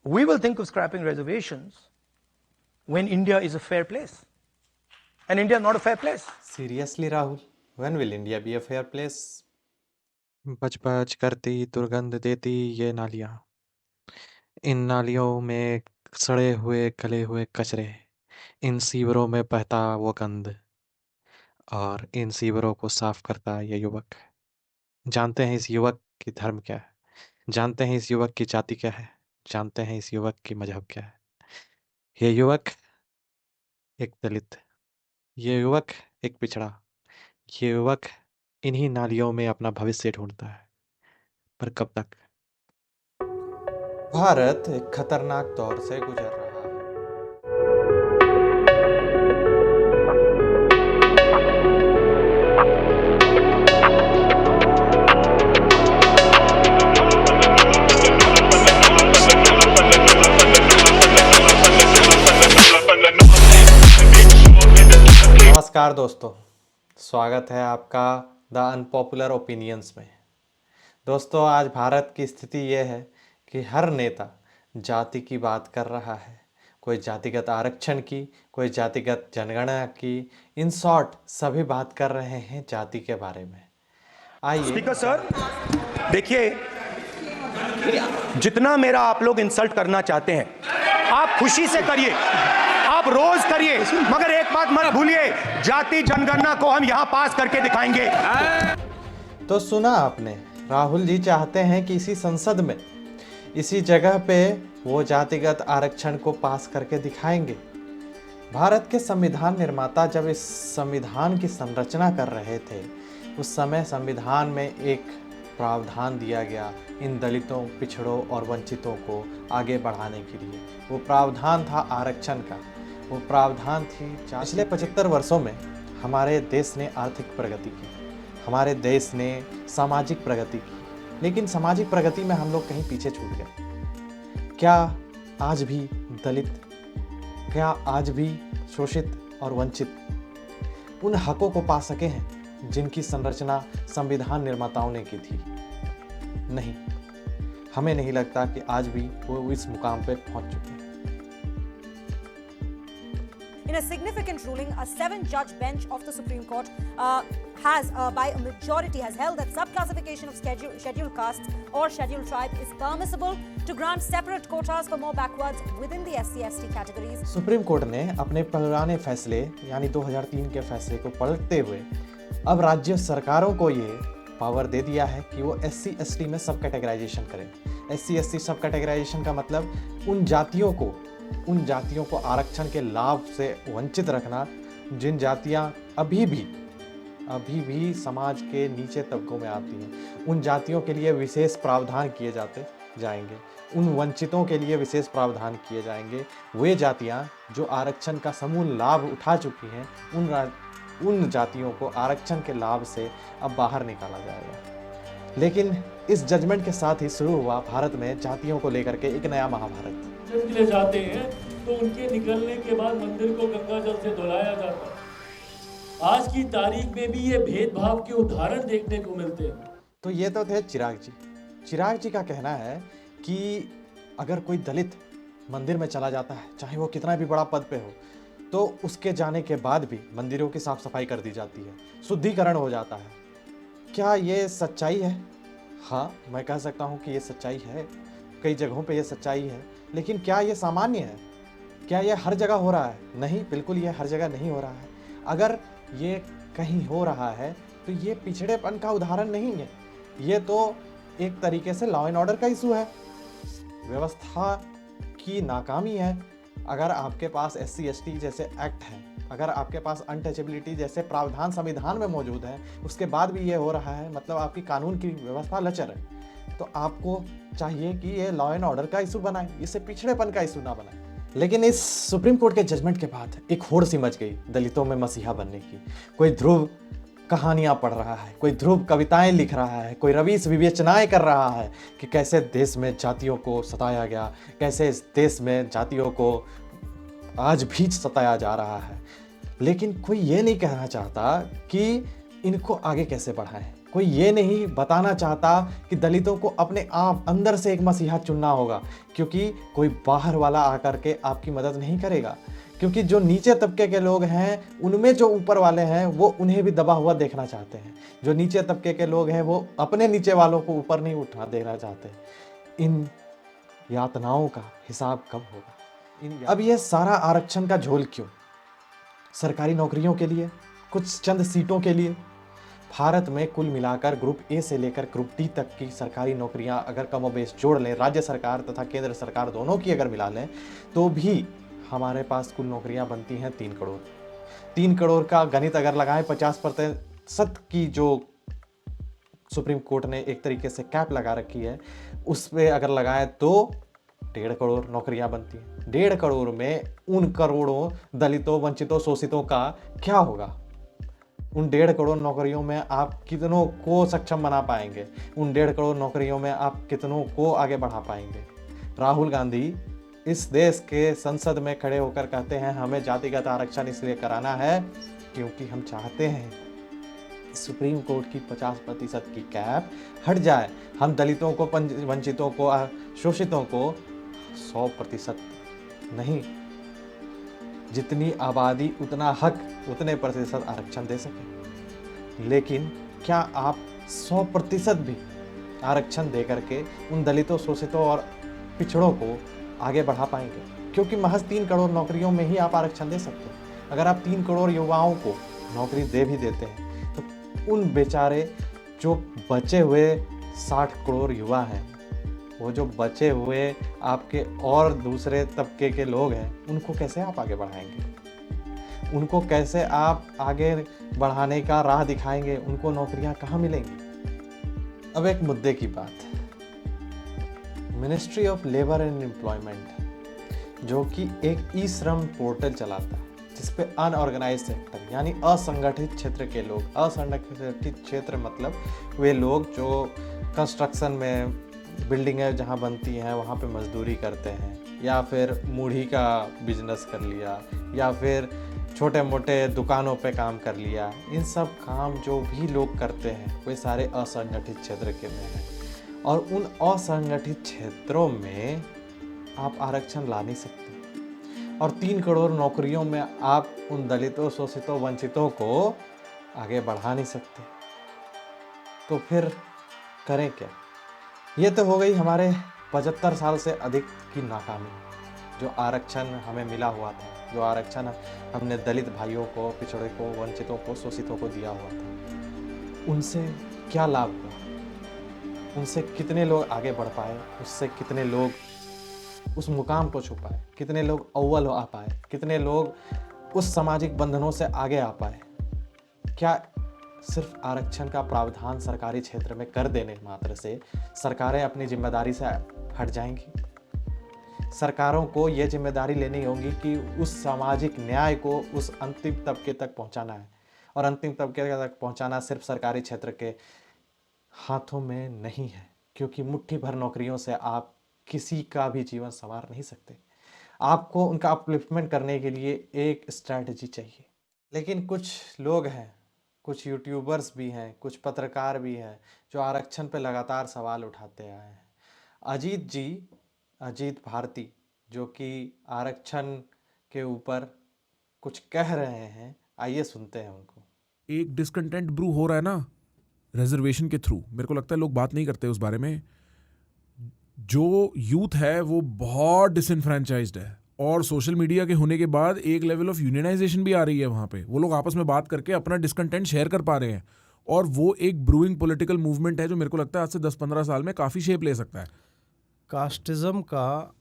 we will think of scrapping reservations when India is a fair place. And India is not a fair place. Seriously, Rahul, when will India be a fair place? बच बच करती दुर्गंध देती ये नालियां, इन नालियों में सड़े हुए गले हुए कचरे, इन सीवरों में बहता वो गंद, और इन सीवरों को साफ करता ये युवक। जानते हैं इस युवक की धर्म क्या है, जानते हैं इस युवक की जाति क्या है, जानते हैं इस युवक की मजहब क्या है। ये युवक एक दलित, ये युवक एक पिछड़ा, ये युवक इन्हीं नालियों में अपना भविष्य ढूंढता है। पर कब तक? भारत एक खतरनाक दौर से गुजर रहा है। नमस्कार दोस्तों, स्वागत है आपका द अनपॉपुलर ओपिनियंस में। दोस्तों, आज भारत की स्थिति ये है कि हर नेता जाति की बात कर रहा है। कोई जातिगत आरक्षण की, कोई जातिगत जनगणना की, इन शॉर्ट सभी बात कर रहे हैं जाति के बारे में। आइए। स्पीकर सर, देखिए, जितना मेरा आप लोग इंसल्ट करना चाहते हैं आप खुशी से करिए, आप रोज करिए, मगर एक बात मत भूलिए, जाति जनगणना को हम यहां पास करके दिखाएंगे। तो सुना आपने, राहुल जी चाहते हैं कि इसी संसद में, इसी जगह पे वो जातिगत आरक्षण को पास करके दिखाएंगे। भारत के संविधान निर्माता जब इस संविधान की संरचना कर रहे थे, उस समय संविधान में एक प्रावधान दिया गया इन दलितों, पिछड़ों और वंचितों को आगे बढ़ाने के लिए। वो प्रावधान था आरक्षण का, वो प्रावधान थी। पिछले 75 वर्षों में हमारे देश ने आर्थिक प्रगति की, हमारे देश ने सामाजिक प्रगति की, लेकिन सामाजिक प्रगति में हम लोग कहीं पीछे छूट गए। क्या आज भी दलित, क्या आज भी शोषित और वंचित उन हकों को पा सके हैं जिनकी संरचना संविधान निर्माताओं ने की थी? नहीं, हमें नहीं लगता कि आज भी वो इस मुकाम पे पहुंच चुके हैं। In a significant ruling, a 7-judge bench of the Supreme Court by a majority has held that subclassification of scheduled castes or scheduled tribe is permissible to grant separate quotas for more backwards within the SC/ST categories. Supreme court ने अपने पुराने फैसले यानी 2003 के फैसले को पलटते हुए अब राज्य सरकारों को ये पावर दे दिया है कि वो SC/ST में सब कैटेगराइजेशन करें। SC/ST सब कैटेगराइजेशन का मतलब उन जातियों को आरक्षण के लाभ से वंचित रखना जिन जातियां अभी भी समाज के नीचे तबकों में आती हैं। उन जातियों के लिए विशेष प्रावधान किए जाएंगे, उन वंचितों के लिए विशेष प्रावधान किए जाएंगे। वे जातियां जो आरक्षण का समूल लाभ उठा चुकी हैं, उन जातियों को आरक्षण के लाभ से अब बाहर निकाला जाएगा। लेकिन इस जजमेंट के साथ ही शुरू हुआ भारत में जातियों को लेकर के एक नया महाभारत। के लिए जाते हैं तो उनके निकलने के बाद मंदिर को गंगा जल से धुलाया जाता है। आज की तारीख में भी ये भेदभाव के उदाहरण देखने को मिलते हैं। तो ये तो थे चिराग जी का कहना है कि अगर कोई दलित मंदिर में चला जाता है, चाहे वो कितना भी बड़ा पद पे हो, तो उसके जाने के बाद भी मंदिरों की साफ सफाई कर दी जाती है, शुद्धिकरण हो जाता है। क्या ये सच्चाई है? हाँ, मैं कह सकता हूँ कि ये सच्चाई है। कई जगहों पे ये सच्चाई है, लेकिन क्या ये सामान्य है? क्या ये हर जगह हो रहा है? नहीं, बिल्कुल ये हर जगह नहीं हो रहा है। अगर ये कहीं हो रहा है तो ये पिछड़ेपन का उदाहरण नहीं है, ये तो एक तरीके से लॉ एंड ऑर्डर का इशू है, व्यवस्था की नाकामी है। अगर आपके पास SC/ST जैसे एक्ट है, अगर आपके पास अनटचेबिलिटी जैसे प्रावधान संविधान में मौजूद है, उसके बाद भी ये हो रहा है, मतलब आपकी कानून की व्यवस्था लचर है। तो आपको चाहिए कि ये लॉ एंड ऑर्डर का इशू बनाए, इसे पिछड़ेपन का इशू ना बनाए। लेकिन इस सुप्रीम कोर्ट के जजमेंट के बाद एक होड़ सी मच गई दलितों में मसीहा बनने की। कोई ध्रुव कहानियां पढ़ रहा है, कोई ध्रुव कविताएं लिख रहा है, कोई रवीश विवेचनाएं कर रहा है कि कैसे देश में जातियों को सताया गया, कैसे इस देश में जातियों को आज भी सताया जा रहा है। लेकिन कोई ये नहीं कहना चाहता कि इनको आगे कैसे बढ़ाएं, कोई ये नहीं बताना चाहता कि दलितों को अपने आप अंदर से एक मसीहा चुनना होगा, क्योंकि कोई बाहर वाला आकर के आपकी मदद नहीं करेगा। क्योंकि जो नीचे तबके के लोग हैं उनमें जो ऊपर वाले हैं वो उन्हें भी दबा हुआ देखना चाहते हैं। जो नीचे तबके के लोग हैं वो अपने नीचे वालों को ऊपर नहीं उठा देना चाहते। इन यातनाओं का हिसाब कब होगा? अब ये सारा आरक्षण का झोल क्यों? सरकारी नौकरियों के लिए, कुछ चंद सीटों के लिए। भारत में कुल मिलाकर ग्रुप ए से लेकर ग्रुप डी तक की सरकारी नौकरियां अगर कमोबेश जोड़ लें, राज्य सरकार तथा केंद्र सरकार दोनों की अगर मिला लें, तो भी हमारे पास कुल नौकरियां बनती हैं 3 करोड़। 3 करोड़ का गणित अगर लगाएं, 50% की जो सुप्रीम कोर्ट ने एक तरीके से कैप लगा रखी है, उस पर अगर लगाएं तो 1.5 करोड़ नौकरियां बनती हैं। 1.5 करोड़ में उन करोड़ों दलितों, वंचितों, शोषितों का क्या होगा? उन 1.5 करोड़ नौकरियों में आप कितनों को सक्षम बना पाएंगे? उन 1.5 करोड़ नौकरियों में आप कितनों को आगे बढ़ा पाएंगे? राहुल गांधी इस देश के संसद में खड़े होकर कहते हैं हमें जातिगत आरक्षण इसलिए कराना है क्योंकि हम चाहते हैं सुप्रीम कोर्ट की 50% की कैप हट जाए, हम दलितों को, वंचितों को, शोषितों को 100% नहीं, जितनी आबादी उतना हक, उतने प्रतिशत आरक्षण दे सके। लेकिन क्या आप 100% भी आरक्षण दे करके उन दलितों, शोषितों और पिछड़ों को आगे बढ़ा पाएंगे? क्योंकि महज 3 करोड़ नौकरियों में ही आप आरक्षण दे सकते हैं। अगर आप 3 करोड़ युवाओं को नौकरी दे भी देते हैं तो उन बेचारे जो बचे हुए 60 करोड़ युवा हैं, वो जो बचे हुए आपके और दूसरे तबके के लोग हैं, उनको कैसे आप आगे बढ़ाएंगे? उनको कैसे आप आगे बढ़ाने का राह दिखाएंगे? उनको नौकरियां कहाँ मिलेंगी? अब एक मुद्दे की बात, ministry of labour and employment जो कि एक ई-श्रम पोर्टल चलाता है, जिसपे अनऑर्गेनाइज सेक्टर यानी असंगठित क्षेत्र के लोग, असंगठित क्षेत्र मतलब वे लोग जो कंस्ट्रक्शन में, बिल्डिंगें जहाँ बनती हैं वहाँ पे मजदूरी करते हैं, या फिर मूढ़ी का बिजनेस कर लिया, या फिर छोटे मोटे दुकानों पे काम कर लिया, इन सब काम जो भी लोग करते हैं वे सारे असंगठित क्षेत्र के में हैं। और उन असंगठित क्षेत्रों में आप आरक्षण ला नहीं सकते, और 3 करोड़ नौकरियों में आप उन दलितों, शोषितों, वंचितों को आगे बढ़ा नहीं सकते। तो फिर करें क्या? ये तो हो गई हमारे 75 साल से अधिक की नाकामी। जो आरक्षण हमें मिला हुआ था, जो आरक्षण हमने दलित भाइयों को, पिछड़े को, वंचितों को, शोषितों को दिया हुआ था, उनसे क्या लाभ हुआ? उनसे कितने लोग आगे बढ़ पाए? उससे कितने लोग उस मुकाम को छू पाए? कितने लोग अव्वल आ पाए? कितने लोग उस सामाजिक बंधनों से आगे आ पाए? क्या सिर्फ आरक्षण का प्रावधान सरकारी क्षेत्र में कर देने मात्र से सरकारें अपनी जिम्मेदारी से हट जाएंगी? सरकारों को यह जिम्मेदारी लेनी होगी कि उस सामाजिक न्याय को उस अंतिम तबके तक पहुंचाना है, और अंतिम तबके तक पहुंचाना सिर्फ सरकारी क्षेत्र के हाथों में नहीं है, क्योंकि मुट्ठी भर नौकरियों से आप किसी का भी जीवन संवार नहीं सकते। आपको उनका अपलिफ्टमेंट करने के लिए एक स्ट्रैटेजी चाहिए। लेकिन कुछ लोग हैं, कुछ यूट्यूबर्स भी हैं, कुछ पत्रकार भी हैं जो आरक्षण पे लगातार सवाल उठाते आए हैं। अजीत भारती जो कि आरक्षण के ऊपर कुछ कह रहे हैं, आइए सुनते हैं उनको। एक डिस्कंटेंट ब्रू हो रहा है ना रिजर्वेशन के थ्रू, मेरे को लगता है लोग बात नहीं करते उस बारे में। जो यूथ है वो बहुत डिसइनफ्रेंचाइज्ड है, और सोशल मीडिया के होने के बाद एक लेवल ऑफ यूनियनाइजेशन भी आ रही है वहाँ पे। वो लोग आपस में बात करके अपना डिस्कंटेंट शेयर कर पा रहे हैं, और वो एक ब्रूइंग पॉलिटिकल मूवमेंट है जो मेरे को लगता है आज से 10-15 साल में काफ़ी शेप ले सकता है। कास्टिज़म का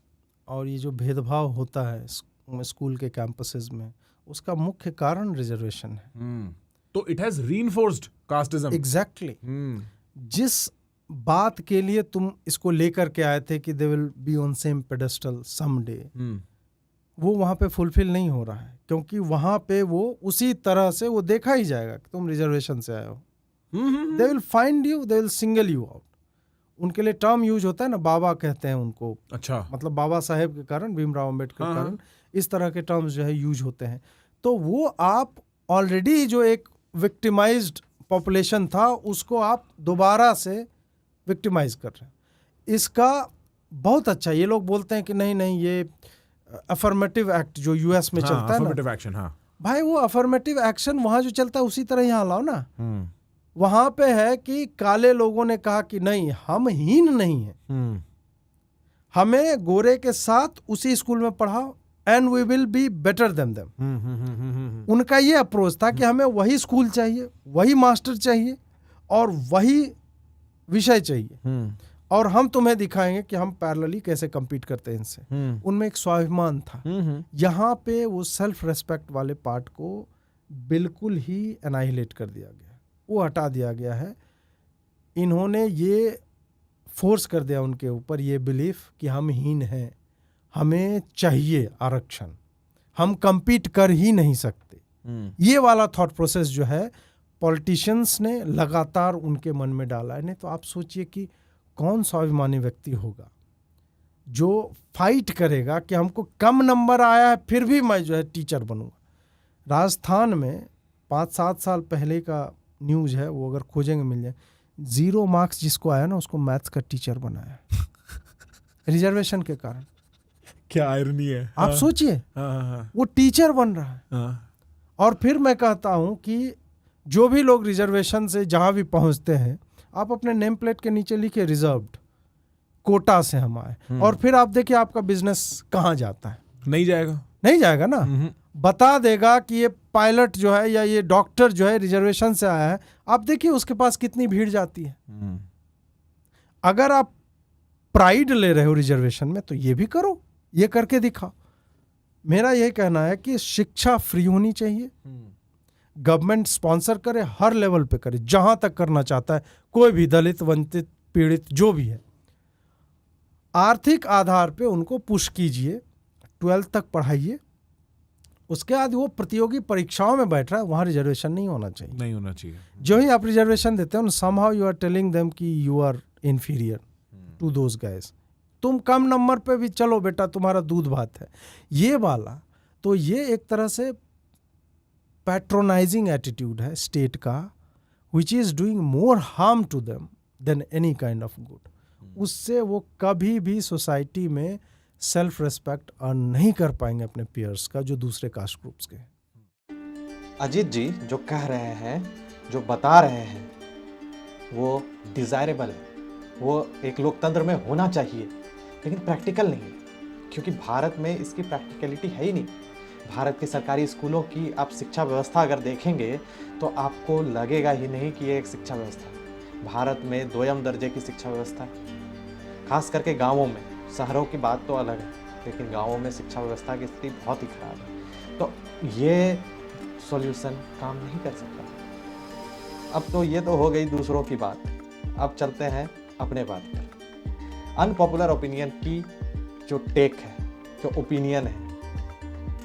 और ये जो भेदभाव होता है स्कूल के कैंपसेस में, उसका मुख्य कारण रिजर्वेशन है। तो it has reinforced casteism. Exactly. जिस बात के लिए तुम इसको लेकर के आए थे कि they will be on same pedestal someday, वो वहाँ पे फुलफिल नहीं हो रहा है, क्योंकि वहाँ पे वो उसी तरह से वो देखा ही जाएगा कि तुम रिजर्वेशन से आए हो। They will find you, they will single you out. उनके लिए टर्म यूज होता है ना, बाबा कहते हैं उनको। अच्छा। मतलब बाबा साहेब के कारण, भीमराव अम्बेडकर के कारण इस तरह के टर्म्स जो है यूज होते हैं। तो वो आप ऑलरेडी जो एक विक्टिमाइज्ड पॉपुलेशन था उसको आप दोबारा से विक्टिमाइज कर रहे हैं। इसका बहुत अच्छा, ये लोग बोलते हैं कि नहीं नहीं ये अफर्मेटिव एक्ट जो यूएस में चलता है ना, अफर्मेटिव एक्शन, हाँ। भाई वो अफर्मेटिव एक्शन वहां जो चलता है उसी तरह यहाँ लाओ ना। वहां पे है कि काले लोगों ने कहा कि नहीं हम हीन नहीं है, हमें गोरे के साथ उसी स्कूल में पढ़ाओ and we will be better than them. उनका ये अप्रोच था कि हमें वही स्कूल चाहिए, वही मास्टर चाहिए और वही विषय चाहिए और हम तुम्हें दिखाएंगे कि हम पैरेलली कैसे compete करते हैं इनसे। उनमें एक स्वाभिमान था। यहाँ पे वो सेल्फ रेस्पेक्ट वाले पार्ट को बिल्कुल ही एनाहिलेट कर दिया गया, वो हटा दिया गया है। इन्होंने ये फोर्स कर दिया उनके ऊपर ये बिलीफ कि हम हीन हैं, हमें चाहिए आरक्षण, हम compete कर ही नहीं सकते। ये वाला थॉट प्रोसेस जो है पॉलिटिशियंस ने लगातार उनके मन में डाला है। नहीं तो आप सोचिए कि कौन स्वाभिमानी व्यक्ति होगा जो फाइट करेगा कि हमको कम नंबर आया है फिर भी मैं जो है टीचर बनूंगा। राजस्थान में 5-7 साल पहले का न्यूज़ है, वो अगर खोजेंगे मिल जाए। 0 मार्क्स जिसको आया ना उसको मैथ्स का टीचर बनाया रिजर्वेशन के कारण। क्या आयरनी है, आप सोचिए, वो टीचर बन रहा है। और फिर मैं कहता हूं कि जो भी लोग रिजर्वेशन से जहां भी पहुंचते हैं, आप अपने नेम प्लेट के नीचे लिखिए रिजर्व्ड, कोटा से हम आए, और फिर आप देखिए आपका बिजनेस कहाँ जाता है। नहीं जाएगा, नहीं जाएगा ना। बता देगा कि ये पायलट जो है या ये डॉक्टर जो है रिजर्वेशन से आया है, आप देखिए उसके पास कितनी भीड़ जाती है। अगर आप प्राइड ले रहे हो रिजर्वेशन में तो ये भी करो, ये करके दिखाओ। मेरा यही कहना है कि शिक्षा फ्री होनी चाहिए, गवर्नमेंट स्पॉन्सर करे, हर लेवल पे करे, जहां तक करना चाहता है कोई भी दलित, वंचित, पीड़ित जो भी है। आर्थिक आधार पे उनको पुश कीजिए, 12th तक पढ़ाइए, उसके बाद वो प्रतियोगी परीक्षाओं में बैठ रहा है, वहां रिजर्वेशन नहीं होना चाहिए। नहीं होना चाहिए। जो ही आप रिजर्वेशन देते हो, somehow you are telling them कि you are inferior to those guys. तुम कम नंबर पे भी चलो बेटा, तुम्हारा दूध भात है। ये वाला तो ये एक तरह से पैट्रोनाइजिंग एटीट्यूड है स्टेट का, which is doing more harm to them than any kind of good. उससे वो कभी भी सोसाइटी में सेल्फ रेस्पेक्ट अर्न नहीं कर पाएंगे अपने पीयर्स का, जो दूसरे कास्ट ग्रुप्स के। अजीत जी जो कह रहे हैं, जो बता रहे हैं, वो डिज़ायरेबल है, वो एक लोकतंत्र में होना चाहिए, लेकिन प्रैक्टिकल नहीं है, क्योंकि भारत में इसकी प्रैक्टिकलिटी है ही नहीं। भारत के सरकारी स्कूलों की आप शिक्षा व्यवस्था अगर देखेंगे तो आपको लगेगा ही नहीं कि ये एक शिक्षा व्यवस्था है। भारत में 2ym दर्जे की शिक्षा व्यवस्था है, खास करके गाँवों में। शहरों की बात तो अलग है, लेकिन गाँवों में शिक्षा व्यवस्था की स्थिति बहुत ही खराब है। तो ये सॉल्यूशन काम नहीं कर सकता। अब तो ये तो हो गई दूसरों की बात, अब चलते हैं अपने बात पर। अनपॉपुलर ओपिनियन की जो टेक है, जो ओपिनियन है,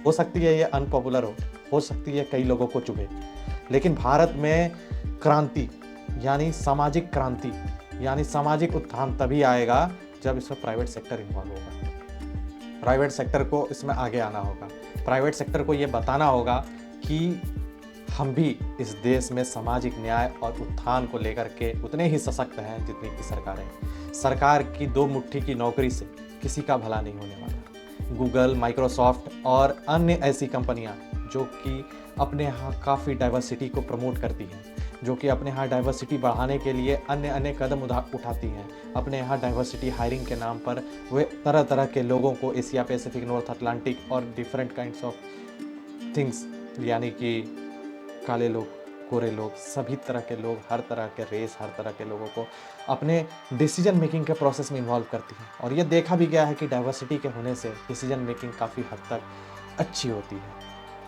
हो सकती है ये अनपॉपुलर हो सकती है कई लोगों को चुभे, लेकिन भारत में क्रांति यानी सामाजिक क्रांति यानी सामाजिक उत्थान तभी आएगा जब इसमें प्राइवेट सेक्टर इन्वॉल्व होगा। प्राइवेट सेक्टर को इसमें आगे आना होगा। प्राइवेट सेक्टर को ये बताना होगा कि हम भी इस देश में सामाजिक न्याय और उत्थान को लेकर के उतने ही सशक्त हैं जितनी की सरकार है। सरकार की 2 मुट्ठी की नौकरी से किसी का भला नहीं होने वाला। गूगल, माइक्रोसॉफ्ट और अन्य ऐसी कंपनियां जो कि अपने यहाँ काफ़ी डाइवर्सिटी को प्रमोट करती हैं, जो कि अपने यहाँ डाइवर्सिटी बढ़ाने के लिए अन्य कदम उठाती हैं। अपने यहाँ डाइवर्सिटी हायरिंग के नाम पर वे तरह तरह के लोगों को एशिया पैसिफिक, नॉर्थ अटलांटिक और डिफरेंट काइंड्स ऑफ थिंग्स, यानी कि काले लोग, गोरे लोग, सभी तरह के लोग, हर तरह के रेस, हर तरह के लोगों को अपने डिसीजन मेकिंग के प्रोसेस में इन्वॉल्व करती हैं। और ये देखा भी गया है कि डाइवर्सिटी के होने से डिसीजन मेकिंग काफ़ी हद तक अच्छी होती है।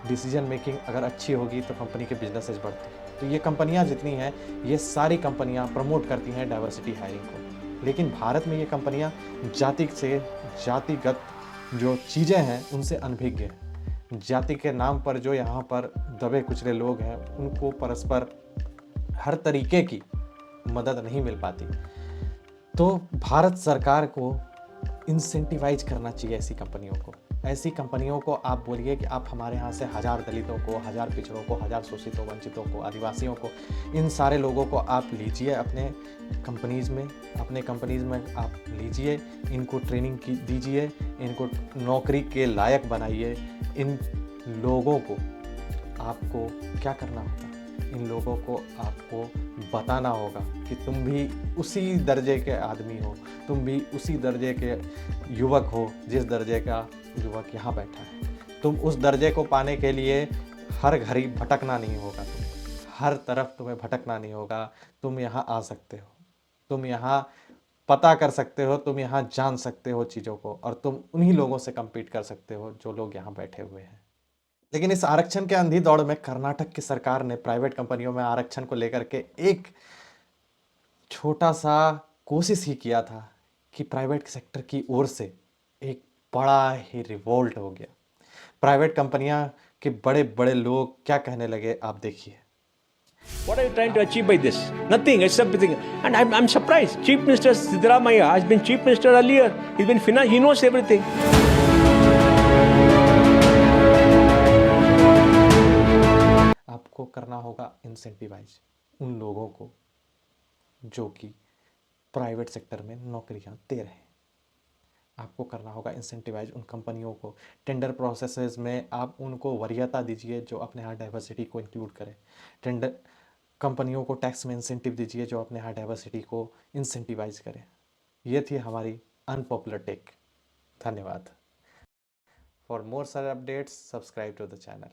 डिसीजन मेकिंग अगर अच्छी होगी तो कंपनी के बिजनेसेस बढ़ती हैं। तो ये कंपनियां जितनी हैं, ये सारी कंपनियां प्रमोट करती हैं डाइवर्सिटी हायरिंग को। लेकिन भारत में ये कंपनियां जातिगत जो चीज़ें हैं उनसे अनभिज्ञ हैं। जाति के नाम पर जो यहाँ पर दबे कुचले लोग हैं, उनको परस्पर हर तरीके की मदद नहीं मिल पाती। तो भारत सरकार को इंसेंटिवाइज करना चाहिए ऐसी कंपनियों को। ऐसी कंपनियों को आप बोलिए कि आप हमारे यहाँ से 1000 दलितों को, 1000 पिछड़ों को, 1000 शोषितों, वंचितों को, आदिवासियों को, इन सारे लोगों को आप लीजिए अपने कंपनीज़ में आप लीजिए, इनको ट्रेनिंग की दीजिए, इनको नौकरी के लायक बनाइए। इन लोगों को आपको क्या करना होगा? इन लोगों को आपको बताना होगा कि तुम भी उसी दर्जे के आदमी हो, तुम भी उसी दर्जे के युवक हो जिस दर्जे का युवक यहाँ बैठा है। तुम उस दर्जे को पाने के लिए हर घड़ी भटकना नहीं होगा, हर तरफ तुम्हें भटकना नहीं होगा। तुम यहाँ आ सकते हो, तुम यहाँ पता कर सकते हो, तुम यहाँ जान सकते हो चीज़ों को, और तुम उन्हीं लोगों से compete कर सकते हो जो लोग यहाँ बैठे हुए हैं। लेकिन इस आरक्षण के अंधी दौड़ में कर्नाटक की सरकार ने प्राइवेट कंपनियों में आरक्षण को लेकर के एक छोटा सा कोशिश ही किया था कि प्राइवेट सेक्टर की ओर से एक बड़ा ही रिवोल्ट हो गया। प्राइवेट कंपनियां के बड़े बड़े लोग क्या कहने लगे, आप देखिए। What are you trying to achieve by this? Nothing except everything. And I'm surprised. Chief Minister Siddaramaiah has been Chief Minister earlier. He's been finance. He knows everything. आपको करना होगा इंसेंटिवाइज उन लोगों को जो कि प्राइवेट सेक्टर में नौकरियां दे रहे हैं। आपको करना होगा इंसेंटिवाइज उन कंपनियों को। टेंडर प्रोसेसेस में आप उनको वरीयता दीजिए जो अपने यहाँ डाइवर्सिटी को इंक्लूड करें। टेंडर कंपनियों को टैक्स में इंसेंटिव दीजिए जो अपने यहाँ डाइवर्सिटी को इंसेंटिवाइज करें। ये थी हमारी अनपॉपुलर टेक। धन्यवाद। For more such updates subscribe to the channel.